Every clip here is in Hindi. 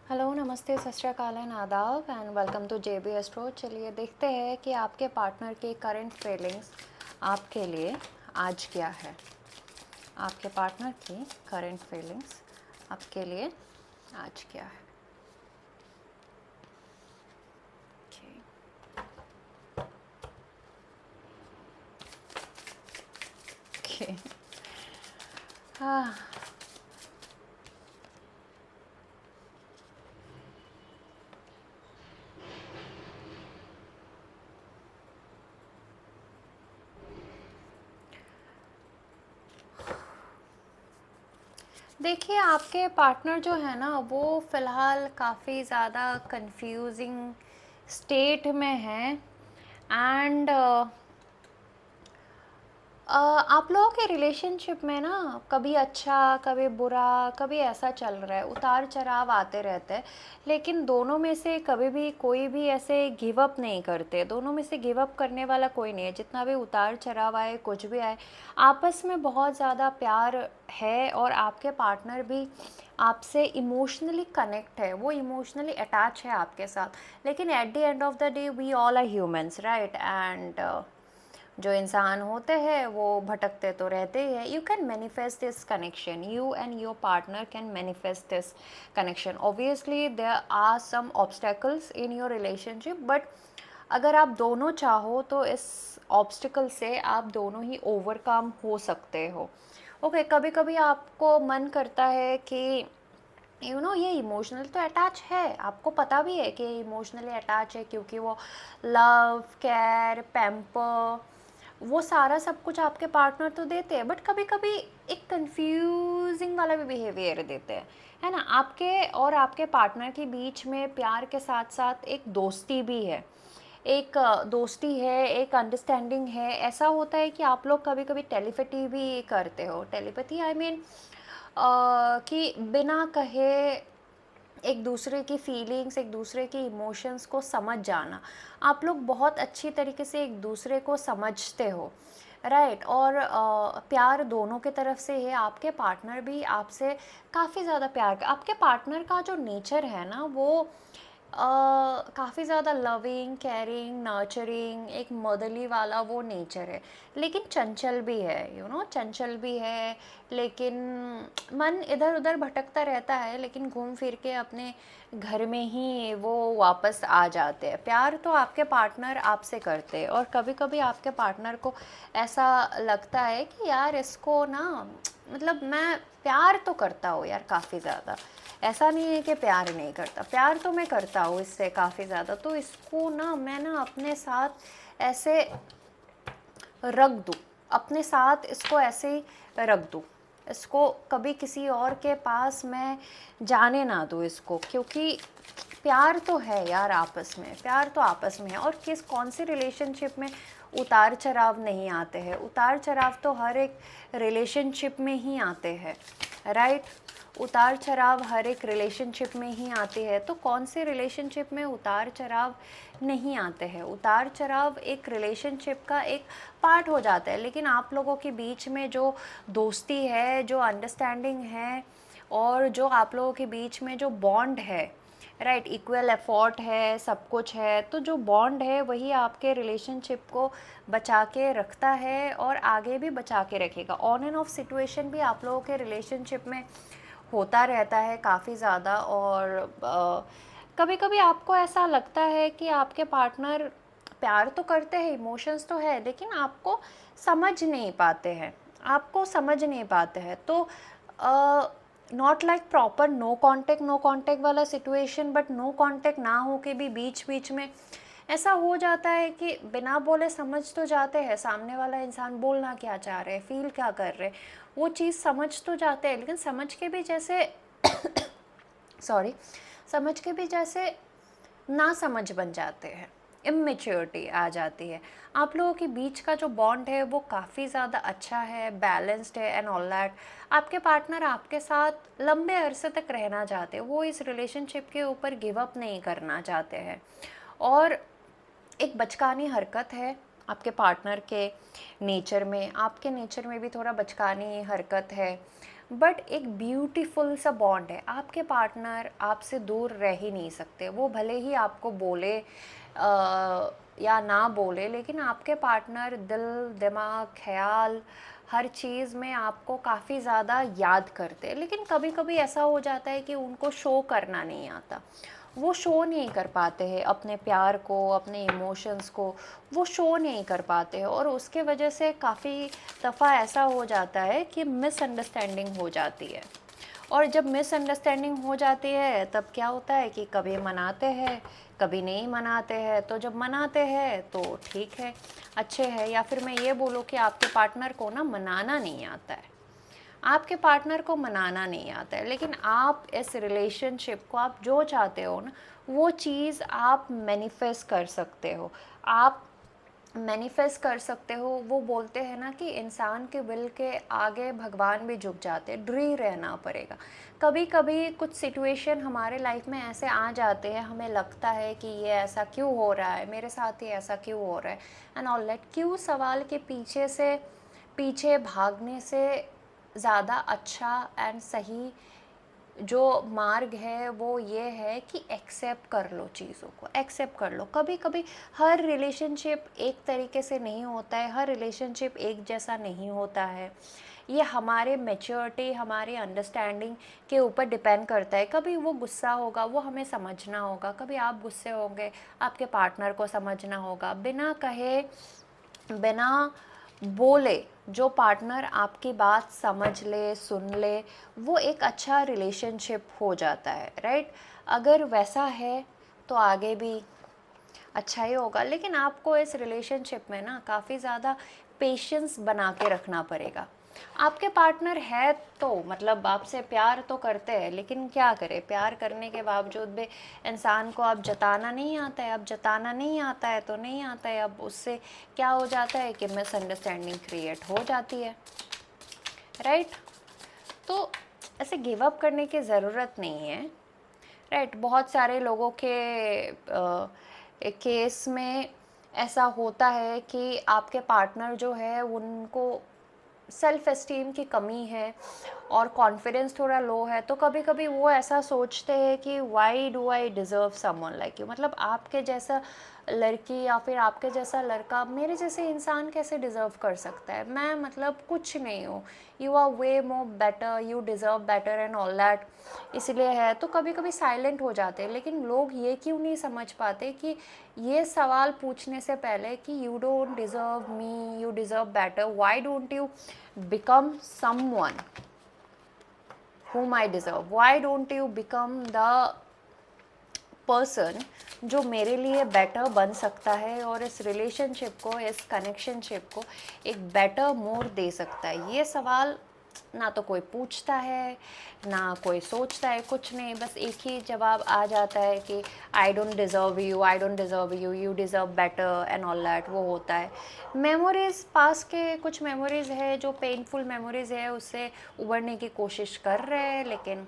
हेलो, नमस्ते, सत श्री अकाल एंड आदाब and welcome to JB Astro. चलिए देखते हैं कि आपके पार्टनर की करंट फीलिंग्स आपके लिए आज क्या है। आपके पार्टनर की करंट फीलिंग्स आपके लिए आज क्या है। Okay. Okay. हाँ, देखिए आपके पार्टनर जो है ना वो फ़िलहाल काफ़ी ज़्यादा कंफ्यूजिंग स्टेट में है एंड आप लोगों के रिलेशनशिप में ना कभी अच्छा कभी बुरा कभी ऐसा चल रहा है, उतार चढ़ाव आते रहते हैं। लेकिन दोनों में से कभी भी कोई भी ऐसे गिव अप नहीं करते, दोनों में से गिव अप करने वाला कोई नहीं है। जितना भी उतार चढ़ाव आए कुछ भी आए, आपस में बहुत ज़्यादा प्यार है और आपके पार्टनर भी आपसे इमोशनली कनेक्ट है, वो इमोशनली अटैच है आपके साथ। लेकिन at the end of the day we all are humans, right? And जो इंसान होते हैं वो भटकते तो रहते ही है। You can manifest this connection, you and your partner can manifest this connection. Obviously there are some obstacles in your relationship, but अगर आप दोनों चाहो तो इस ऑब्स्टिकल से आप दोनों ही ओवरकम हो सकते हो। ओके, कभी कभी आपको मन करता है कि ये इमोशनल तो अटैच है, आपको पता भी है कि इमोशनली अटैच है क्योंकि वो लव केयर पैम्पर वो सारा सब कुछ आपके पार्टनर तो देते हैं। बट कभी कभी एक कंफ्यूजिंग वाला भी बिहेवियर देते हैं, है ना? आपके और आपके पार्टनर के बीच में प्यार के साथ साथ एक दोस्ती भी है, एक दोस्ती है, एक अंडरस्टैंडिंग है। ऐसा होता है कि आप लोग कभी कभी टेलीपैथी भी करते हो। टेलीपैथी आई मीन कि बिना कहे एक दूसरे की फीलिंग्स, एक दूसरे की इमोशंस को समझ जाना। आप लोग बहुत अच्छी तरीके से एक दूसरे को समझते हो, राइट? और प्यार दोनों के तरफ से है। आपके पार्टनर भी आपसे काफ़ी ज़्यादा प्यार आपके पार्टनर का जो नेचर है ना वो काफ़ी ज़्यादा लविंग केयरिंग नर्चरिंग एक मदरली वाला वो नेचर है। लेकिन चंचल भी है, चंचल भी है। लेकिन मन इधर उधर भटकता रहता है, लेकिन घूम फिर के अपने घर में ही वो वापस आ जाते हैं। प्यार तो आपके पार्टनर आपसे करते हैं और कभी कभी आपके पार्टनर को ऐसा लगता है कि यार इसको ना, मतलब मैं प्यार तो करता हूँ यार काफ़ी ज़्यादा, ऐसा नहीं है कि प्यार नहीं करता, प्यार तो मैं करता हूँ इससे काफ़ी ज़्यादा, तो इसको ना मैं ना अपने साथ ऐसे रख दूँ, अपने साथ इसको ऐसे ही रख दूँ, इसको कभी किसी और के पास मैं जाने ना दूँ इसको। क्योंकि प्यार तो है यार आपस में, प्यार तो आपस में है। और कौन सी रिलेशनशिप में उतार चढ़ाव नहीं आते हैं? उतार चढ़ाव तो हर एक रिलेशनशिप में ही आते हैं, राइट? उतार चढ़ाव हर एक रिलेशनशिप में ही आती है। तो कौन से रिलेशनशिप में उतार चढ़ाव नहीं आते हैं? उतार चढ़ाव एक रिलेशनशिप का एक पार्ट हो जाता है। लेकिन आप लोगों के बीच में जो दोस्ती है, जो अंडरस्टैंडिंग है और जो आप लोगों के बीच में जो बॉन्ड है, राइट, इक्वल एफर्ट है, सब कुछ है, तो जो बॉन्ड है वही आपके रिलेशनशिप को बचा के रखता है और आगे भी बचा के रखेगा। ऑन एंड ऑफ सिचुएशन भी आप लोगों के रिलेशनशिप में होता रहता है काफ़ी ज़्यादा। और कभी कभी आपको ऐसा लगता है कि आपके पार्टनर प्यार तो करते हैं, इमोशंस तो है, लेकिन आपको समझ नहीं पाते हैं, आपको समझ नहीं पाते हैं। तो not like proper no contact वाला सिचुएशन, बट नो कांटेक्ट ना हो के भी बीच बीच में ऐसा हो जाता है कि बिना बोले समझ तो जाते हैं सामने वाला इंसान बोलना क्या चाह रहे, फील क्या कर रहे, वो चीज़ समझ तो जाते हैं। लेकिन समझ के भी जैसे सॉरी, समझ के भी जैसे ना समझ बन जाते हैं, इमेच्योरिटी आ जाती है। आप लोगों के बीच का जो बॉन्ड है वो काफ़ी ज़्यादा अच्छा है, बैलेंस्ड है एंड ऑल दैट। आपके पार्टनर आपके साथ लंबे अरसे तक रहना चाहते हैं, वो इस रिलेशनशिप के ऊपर गिव अप नहीं करना चाहते हैं। और एक बचकानी हरकत है आपके पार्टनर के नेचर में, आपके नेचर में भी थोड़ा बचकानी हरकत है। बट एक ब्यूटीफुल सा बॉन्ड है। आपके पार्टनर आपसे दूर रह ही नहीं सकते, वो भले ही आपको बोले या ना बोले, लेकिन आपके पार्टनर दिल दिमाग ख्याल हर चीज़ में आपको काफ़ी ज़्यादा याद करते हैं। लेकिन कभी कभी ऐसा हो जाता है कि उनको शो करना नहीं आता, वो शो नहीं कर पाते हैं अपने प्यार को, अपने इमोशंस को, वो शो नहीं कर पाते हैं, और उसके वजह से काफ़ी दफ़ा ऐसा हो जाता है कि मिसअंडरस्टैंडिंग हो जाती है। और जब मिसअंडरस्टैंडिंग हो जाती है तब क्या होता है कि कभी मनाते हैं, कभी नहीं मनाते हैं। तो जब मनाते हैं तो ठीक है, अच्छे है, या फिर मैं ये बोलूँ कि आपके पार्टनर को ना मनाना नहीं आता है, आपके पार्टनर को मनाना नहीं आता है, लेकिन आप इस रिलेशनशिप को, आप जो चाहते हो ना वो चीज़ आप मैनिफेस्ट कर सकते हो। आप मैनिफेस्ट कर सकते हो। वो बोलते हैं ना कि इंसान के विल के आगे भगवान भी झुक जाते हैं, ड्री रहना पड़ेगा। कभी कभी कुछ सिचुएशन हमारे लाइफ में ऐसे आ जाते हैं, हमें लगता है कि ये ऐसा क्यों हो रहा है, मेरे साथ ही ऐसा क्यों हो रहा है, एंड ऑल दैट। क्यों सवाल के पीछे भागने से ज़्यादा अच्छा एंड सही जो मार्ग है वो ये है कि एक्सेप्ट कर लो, चीज़ों को एक्सेप्ट कर लो। कभी कभी हर रिलेशनशिप एक तरीके से नहीं होता है, हर रिलेशनशिप एक जैसा नहीं होता है। ये हमारे मैच्योरिटी, हमारी अंडरस्टैंडिंग के ऊपर डिपेंड करता है। कभी वो गुस्सा होगा, वो हमें समझना होगा, कभी आप गुस्से होंगे, आपके पार्टनर को समझना होगा। बिना कहे, बिना बोले जो पार्टनर आपकी बात समझ ले, सुन ले, वो एक अच्छा रिलेशनशिप हो जाता है, राइट। अगर वैसा है तो आगे भी अच्छा ही होगा। लेकिन आपको इस रिलेशनशिप में ना काफ़ी ज़्यादा पेशेंस बना के रखना पड़ेगा। आपके पार्टनर है तो मतलब आपसे प्यार तो करते हैं, लेकिन क्या करें, प्यार करने के बावजूद भी इंसान को अब जताना नहीं आता है। अब जताना नहीं आता है तो नहीं आता है, अब उससे क्या हो जाता है कि मिसअंडरस्टैंडिंग क्रिएट हो जाती है, राइट। तो ऐसे गिव अप करने की ज़रूरत नहीं है, राइट। बहुत सारे लोगों के केस में ऐसा होता है कि आपके पार्टनर जो है उनको सेल्फ एस्टीम की कमी है और कॉन्फिडेंस थोड़ा लो है। तो कभी कभी वो ऐसा सोचते हैं कि why do I deserve someone like you, मतलब आपके जैसा लड़की या फिर आपके जैसा लड़का मेरे जैसे इंसान कैसे डिज़र्व कर सकता है, मैं मतलब कुछ नहीं हूँ, you are way more better, you deserve better and all that. इसलिए है तो कभी कभी साइलेंट हो जाते हैं। लेकिन लोग ये क्यों नहीं समझ पाते कि ये सवाल पूछने से पहले कि you don't deserve me, you deserve better, why don't you become someone whom I deserve? Why don't you become the person जो मेरे लिए बेटर बन सकता है और इस रिलेशनशिप को, इस कनेक्शनशिप को एक बेटर मोड़ दे सकता है? ये सवाल ना तो कोई पूछता है, ना कोई सोचता है, कुछ नहीं, बस एक ही जवाब आ जाता है कि I don't deserve you, I don't deserve you, you deserve better and all that. वो होता है। मेमोरीज़, पास के कुछ मेमोरीज़ है जो पेनफुल मेमोरीज़ है, उससे उबरने की कोशिश कर रहे हैं लेकिन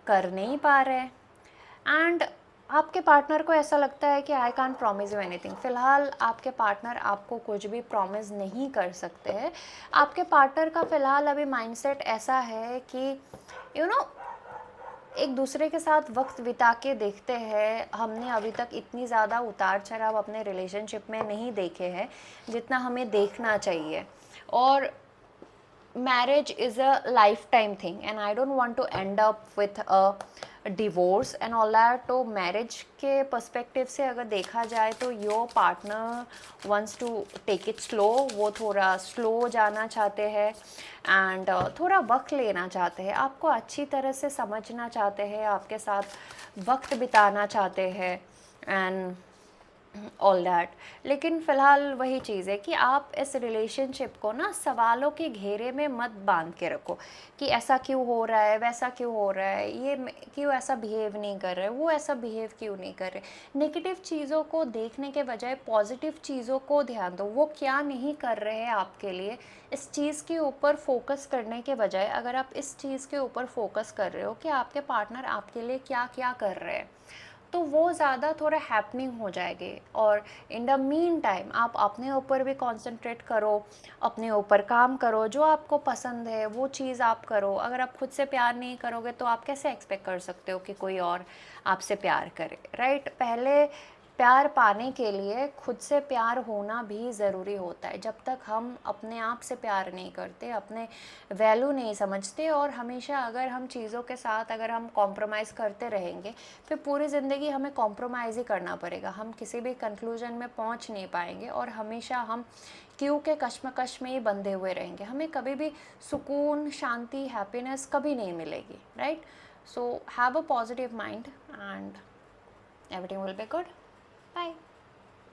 कर नहीं पा रहे। एंड आपके पार्टनर को ऐसा लगता है कि I can't promise you anything. फ़िलहाल आपके पार्टनर आपको कुछ भी प्रॉमिस नहीं कर सकते हैं। आपके पार्टनर का फ़िलहाल अभी माइंडसेट ऐसा है कि यू नो एक दूसरे के साथ वक्त बिता के देखते हैं। हमने अभी तक इतनी ज़्यादा उतार चढ़ाव अपने रिलेशनशिप में नहीं देखे हैं जितना हमें देखना चाहिए। और marriage is a lifetime thing and I don't want to end up with a divorce and all that। तो मैरिज के पर्सपेक्टिव से अगर देखा जाए तो your partner wants to take it slow, वो थोड़ा स्लो जाना चाहते हैं एंड थोड़ा वक्त लेना चाहते हैं, आपको अच्छी तरह से समझना चाहते हैं, आपके साथ वक्त बिताना चाहते हैं एंड ऑल दैट। लेकिन फ़िलहाल वही चीज़ है कि आप इस रिलेशनशिप को ना सवालों के घेरे में मत बांध के रखो कि ऐसा क्यों हो रहा है, वैसा क्यों हो रहा है, ये क्यों ऐसा बिहेव नहीं कर रहे, वो ऐसा बिहेव क्यों नहीं कर रहे। नेगेटिव चीज़ों को देखने के बजाय पॉजिटिव चीज़ों को ध्यान दो, वो क्या नहीं कर रहे हैं आपके लिए। इस चीज़ के ऊपर फोकस करने के बजाय अगर आप इस चीज़ के ऊपर फोकस कर रहे हो कि आपके पार्टनर आपके लिए क्या क्या कर रहे हैं, तो वो ज़्यादा थोड़ा हैपनिंग हो जाएगी। और इन द मीन टाइम आप अपने ऊपर भी कंसंट्रेट करो, अपने ऊपर काम करो, जो आपको पसंद है वो चीज़ आप करो। अगर आप खुद से प्यार नहीं करोगे तो आप कैसे एक्सपेक्ट कर सकते हो कि कोई और आपसे प्यार करे, राइट? पहले प्यार पाने के लिए खुद से प्यार होना भी ज़रूरी होता है। जब तक हम अपने आप से प्यार नहीं करते, अपने वैल्यू नहीं समझते, और हमेशा अगर हम चीज़ों के साथ अगर हम कॉम्प्रोमाइज़ करते रहेंगे, फिर पूरी ज़िंदगी हमें कॉम्प्रोमाइज़ ही करना पड़ेगा। हम किसी भी कंक्लूजन में पहुंच नहीं पाएंगे और हमेशा हम क्यों के कश्मकश में ही बंधे हुए रहेंगे। हमें कभी भी सुकून, शांति, हैप्पीनेस कभी नहीं मिलेगी, right? So have a positive mind and everything will be good. Bye.